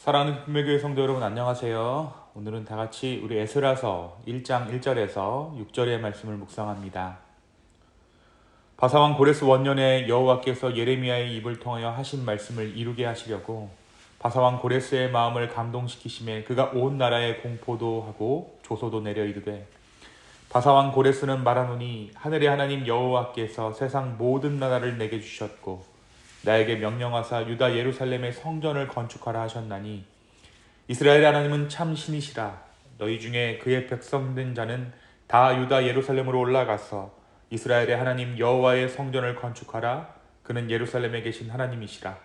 사랑하는 금매교회 성도 여러분 안녕하세요. 오늘은 다 같이 우리 에스라서 1장 1절에서 6절의 말씀을 묵상합니다. 바사왕 고레스 원년에 여호와께서 예레미야의 입을 통하여 하신 말씀을 이루게 하시려고 바사왕 고레스의 마음을 감동시키심에 그가 온 나라에 공포도 하고 조소도 내려 이르되 바사왕 고레스는 말하노니 하늘의 하나님 여호와께서 세상 모든 나라를 내게 주셨고 나에게 명령하사 유다 예루살렘의 성전을 건축하라 하셨나니 이스라엘 하나님은 참 신이시라. 너희 중에 그의 백성된 자는 다 유다 예루살렘으로 올라가서 이스라엘의 하나님 여호와의 성전을 건축하라. 그는 예루살렘에 계신 하나님이시라.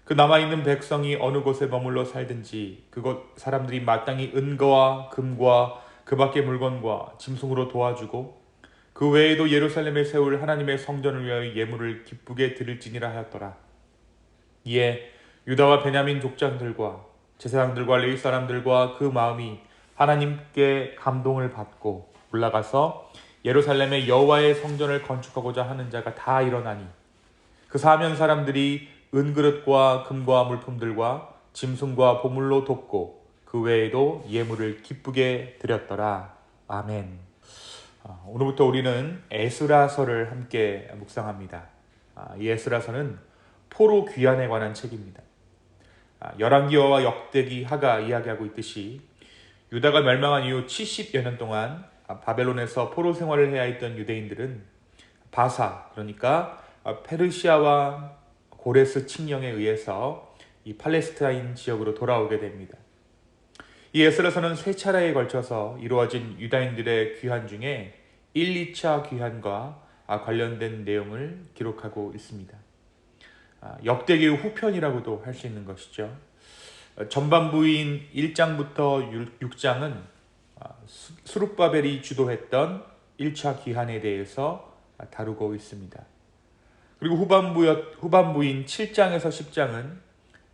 그 남아있는 백성이 어느 곳에 머물러 살든지 그곳 사람들이 마땅히 은거와 금과 그 밖의 물건과 짐승으로 도와주고 그 외에도 예루살렘에 세울 하나님의 성전을 위하여 예물을 기쁘게 드릴지니라 하였더라. 이에 유다와 베냐민 족장들과 제사장들과 레위 사람들과 그 마음이 하나님께 감동을 받고 올라가서 예루살렘에 여호와의 성전을 건축하고자 하는 자가 다 일어나니 그 사면 사람들이 은그릇과 금과 물품들과 짐승과 보물로 돕고 그 외에도 예물을 기쁘게 드렸더라. 아멘. 오늘부터 우리는 에스라서를 함께 묵상합니다. 이 에스라서는 포로 귀환에 관한 책입니다. 열왕기와 역대기 하가 이야기하고 있듯이 유다가 멸망한 이후 70여 년 동안 바벨론에서 포로 생활을 해야 했던 유대인들은 바사, 그러니까 페르시아와 고레스 칙령에 의해서 이 팔레스타인 지역으로 돌아오게 됩니다. 이 에스라서는 세 차례에 걸쳐서 이루어진 유다인들의 귀환 중에 1, 2차 귀환과 관련된 내용을 기록하고 있습니다. 역대기의 후편이라고도 할 수 있는 것이죠. 전반부인 1장부터 6장은 스룹바벨이 주도했던 1차 귀환에 대해서 다루고 있습니다. 그리고 후반부인 7장에서 10장은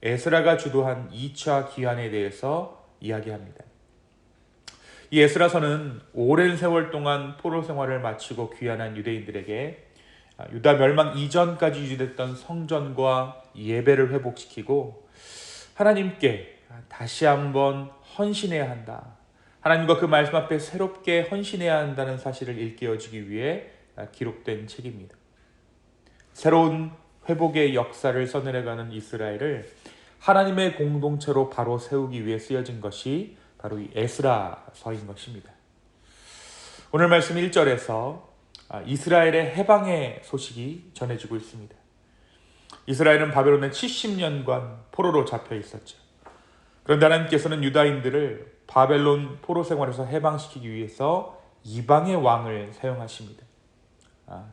에스라가 주도한 2차 귀환에 대해서 이야기합니다. 이 에스라서는 오랜 세월 동안 포로 생활을 마치고 귀환한 유대인들에게 유다 멸망 이전까지 유지됐던 성전과 예배를 회복시키고 하나님께 다시 한번 헌신해야 한다. 하나님과 그 말씀 앞에 새롭게 헌신해야 한다는 사실을 일깨워주기 위해 기록된 책입니다. 새로운 회복의 역사를 써내려가는 이스라엘을 하나님의 공동체로 바로 세우기 위해 쓰여진 것이 바로 이 에스라서인 것입니다. 오늘 말씀 1절에서 이스라엘의 해방의 소식이 전해지고 있습니다. 이스라엘은 바벨론에 70년간 포로로 잡혀 있었죠. 그런데 하나님께서는 유다인들을 바벨론 포로 생활에서 해방시키기 위해서 이방의 왕을 사용하십니다.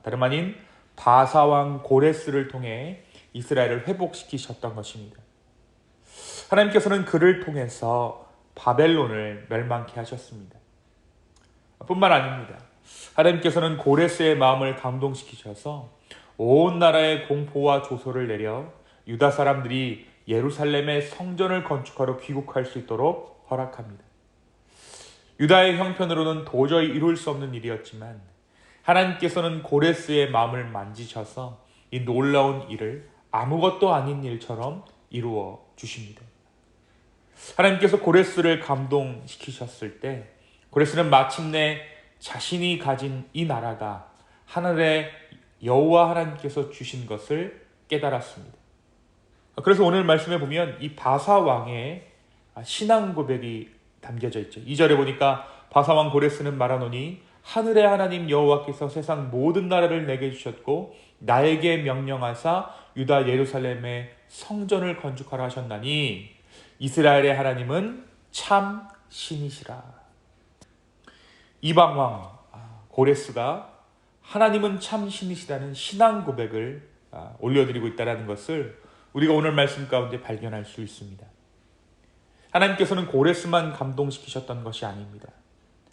다름 아닌 바사왕 고레스를 통해 이스라엘을 회복시키셨던 것입니다. 하나님께서는 그를 통해서 바벨론을 멸망케 하셨습니다. 뿐만 아닙니다. 하나님께서는 고레스의 마음을 감동시키셔서 온 나라에 공포와 조소를 내려 유다 사람들이 예루살렘의 성전을 건축하러 귀국할 수 있도록 허락합니다. 유다의 형편으로는 도저히 이룰 수 없는 일이었지만 하나님께서는 고레스의 마음을 만지셔서 이 놀라운 일을 아무것도 아닌 일처럼 이루어 주십니다. 하나님께서 고레스를 감동시키셨을 때 고레스는 마침내 자신이 가진 이 나라가 하늘의 여호와 하나님께서 주신 것을 깨달았습니다. 그래서 오늘 말씀에 보면 이 바사 왕의 신앙 고백이 담겨져 있죠. 2절에 보니까 바사 왕 고레스는 말하노니 하늘의 하나님 여호와께서 세상 모든 나라를 내게 주셨고 나에게 명령하사 유다 예루살렘의 성전을 건축하라 하셨나니 이스라엘의 하나님은 참 신이시라. 이방왕 고레스가 하나님은 참 신이시다는 신앙 고백을 올려드리고 있다는 것을 우리가 오늘 말씀 가운데 발견할 수 있습니다. 하나님께서는 고레스만 감동시키셨던 것이 아닙니다.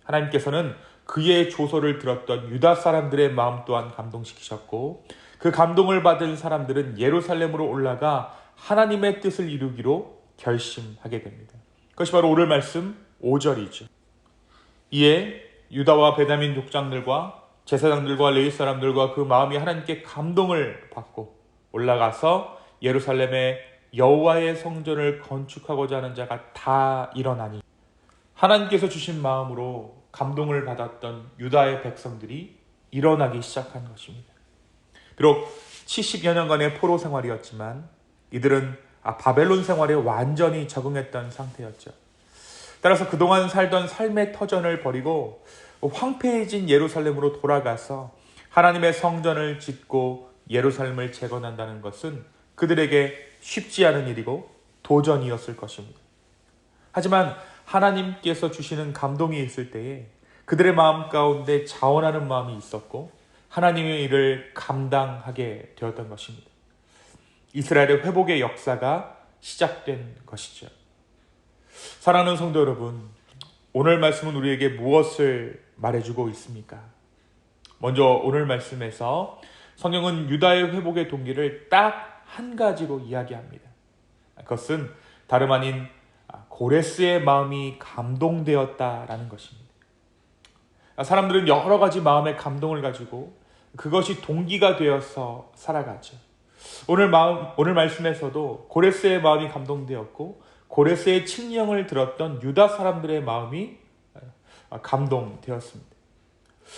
하나님께서는 그의 조소를 들었던 유다 사람들의 마음 또한 감동시키셨고 그 감동을 받은 사람들은 예루살렘으로 올라가 하나님의 뜻을 이루기로 결심하게 됩니다. 그것이 바로 오늘 말씀 5절이죠. 이에 유다와 베냐민 족장들과 제사장들과 레위 사람들과 그 마음이 하나님께 감동을 받고 올라가서 예루살렘에 여호와의 성전을 건축하고자 하는 자가 다 일어나니 하나님께서 주신 마음으로 감동을 받았던 유다의 백성들이 일어나기 시작한 것입니다. 비록 70여 년간의 포로 생활이었지만 이들은 바벨론 생활에 완전히 적응했던 상태였죠. 따라서 그동안 살던 삶의 터전을 버리고 황폐해진 예루살렘으로 돌아가서 하나님의 성전을 짓고 예루살렘을 재건한다는 것은 그들에게 쉽지 않은 일이고 도전이었을 것입니다. 하지만 하나님께서 주시는 감동이 있을 때에 그들의 마음 가운데 자원하는 마음이 있었고 하나님의 일을 감당하게 되었던 것입니다. 이스라엘의 회복의 역사가 시작된 것이죠. 사랑하는 성도 여러분, 오늘 말씀은 우리에게 무엇을 말해주고 있습니까? 먼저 오늘 말씀에서 성경은 유다의 회복의 동기를 딱 한 가지로 이야기합니다. 그것은 다름 아닌 고레스의 마음이 감동되었다라는 것입니다. 사람들은 여러 가지 마음의 감동을 가지고 그것이 동기가 되어서 살아가죠. 오늘 말씀에서도 고레스의 마음이 감동되었고 고레스의 칙령을 들었던 유다 사람들의 마음이 감동되었습니다.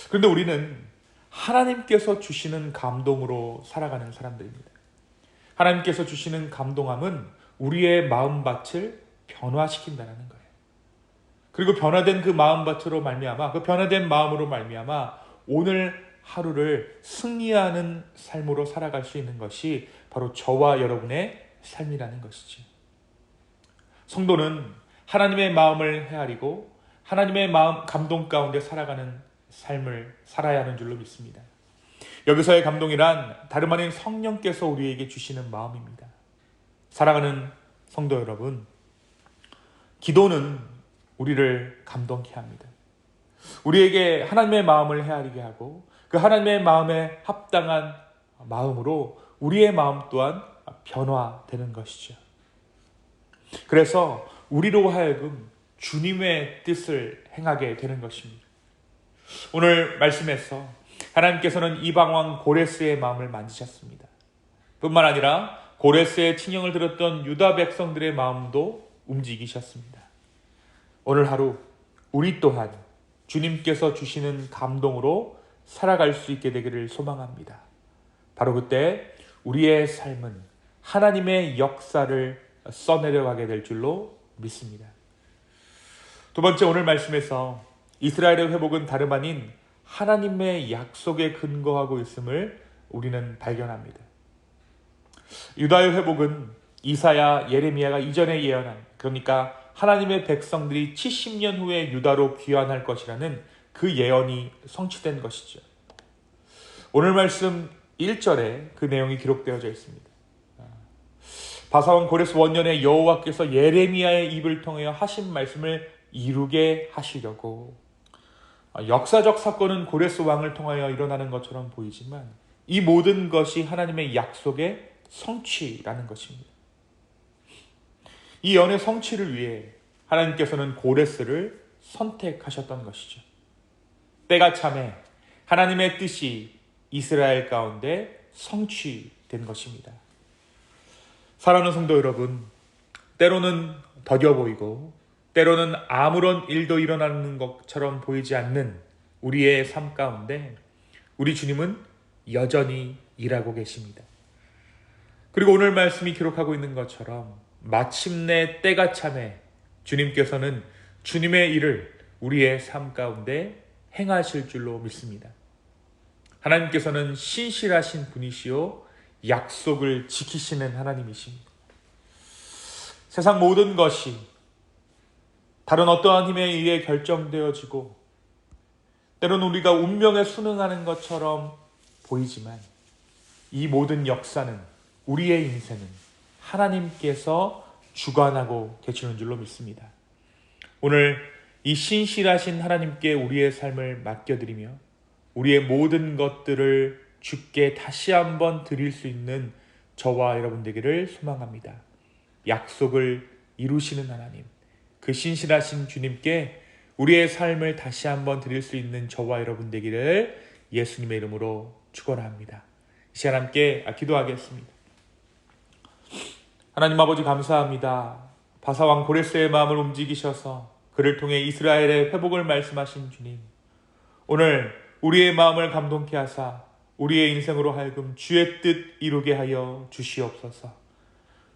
그런데 우리는 하나님께서 주시는 감동으로 살아가는 사람들입니다. 하나님께서 주시는 감동함은 우리의 마음밭을 변화시킨다는 거예요. 그리고 변화된 그 마음밭으로 말미암아, 그 변화된 마음으로 말미암아 오늘 하루를 승리하는 삶으로 살아갈 수 있는 것이 바로 저와 여러분의 삶이라는 것이죠. 성도는 하나님의 마음을 헤아리고 하나님의 마음 감동 가운데 살아가는 삶을 살아야 하는 줄로 믿습니다. 여기서의 감동이란 다름 아닌 성령께서 우리에게 주시는 마음입니다. 사랑하는 성도 여러분, 기도는 우리를 감동케 합니다. 우리에게 하나님의 마음을 헤아리게 하고 그 하나님의 마음에 합당한 마음으로 우리의 마음 또한 변화되는 것이죠. 그래서 우리로 하여금 주님의 뜻을 행하게 되는 것입니다. 오늘 말씀에서 하나님께서는 이방왕 고레스의 마음을 만지셨습니다. 뿐만 아니라 고레스의 칙령을 들었던 유다 백성들의 마음도 움직이셨습니다. 오늘 하루 우리 또한 주님께서 주시는 감동으로 살아갈 수 있게 되기를 소망합니다. 바로 그때 우리의 삶은 하나님의 역사를 써내려가게 될 줄로 믿습니다. 두 번째, 오늘 말씀에서 이스라엘의 회복은 다름 아닌 하나님의 약속에 근거하고 있음을 우리는 발견합니다. 유다의 회복은 이사야, 예레미야가 이전에 예언한, 그러니까 하나님의 백성들이 70년 후에 유다로 귀환할 것이라는 그 예언이 성취된 것이죠. 오늘 말씀 1절에 그 내용이 기록되어져 있습니다. 바사왕 고레스 원년에 여호와께서 예레미야의 입을 통하여 하신 말씀을 이루게 하시려고. 역사적 사건은 고레스 왕을 통하여 일어나는 것처럼 보이지만 이 모든 것이 하나님의 약속의 성취라는 것입니다. 이 연의 성취를 위해 하나님께서는 고레스를 선택하셨던 것이죠. 때가 참에 하나님의 뜻이 이스라엘 가운데 성취된 것입니다. 사랑하는 성도 여러분, 때로는 더뎌 보이고 때로는 아무런 일도 일어나는 것처럼 보이지 않는 우리의 삶 가운데 우리 주님은 여전히 일하고 계십니다. 그리고 오늘 말씀이 기록하고 있는 것처럼 마침내 때가 참에 주님께서는 주님의 일을 우리의 삶 가운데 행하실 줄로 믿습니다. 하나님께서는 신실하신 분이시요 약속을 지키시는 하나님이십니다. 세상 모든 것이 다른 어떠한 힘에 의해 결정되어지고 때로는 우리가 운명에 순응하는 것처럼 보이지만 이 모든 역사는, 우리의 인생은 하나님께서 주관하고 계시는 줄로 믿습니다. 오늘 이 신실하신 하나님께 우리의 삶을 맡겨드리며 우리의 모든 것들을 주께 다시 한번 드릴 수 있는 저와 여러분 되기를 소망합니다. 약속을 이루시는 하나님, 그 신실하신 주님께 우리의 삶을 다시 한번 드릴 수 있는 저와 여러분 되기를 예수님의 이름으로 축원합니다. 이 시간 함께 기도하겠습니다. 하나님 아버지 감사합니다. 바사왕 고레스의 마음을 움직이셔서 그를 통해 이스라엘의 회복을 말씀하신 주님, 오늘 우리의 마음을 감동케 하사 우리의 인생으로 하여금 주의 뜻 이루게 하여 주시옵소서.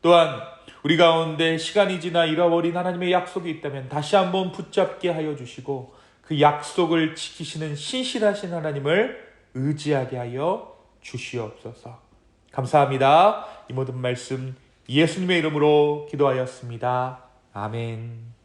또한 우리 가운데 시간이 지나 잃어버린 하나님의 약속이 있다면 다시 한번 붙잡게 하여 주시고 그 약속을 지키시는 신실하신 하나님을 의지하게 하여 주시옵소서. 감사합니다. 이 모든 말씀 예수님의 이름으로 기도하였습니다. 아멘.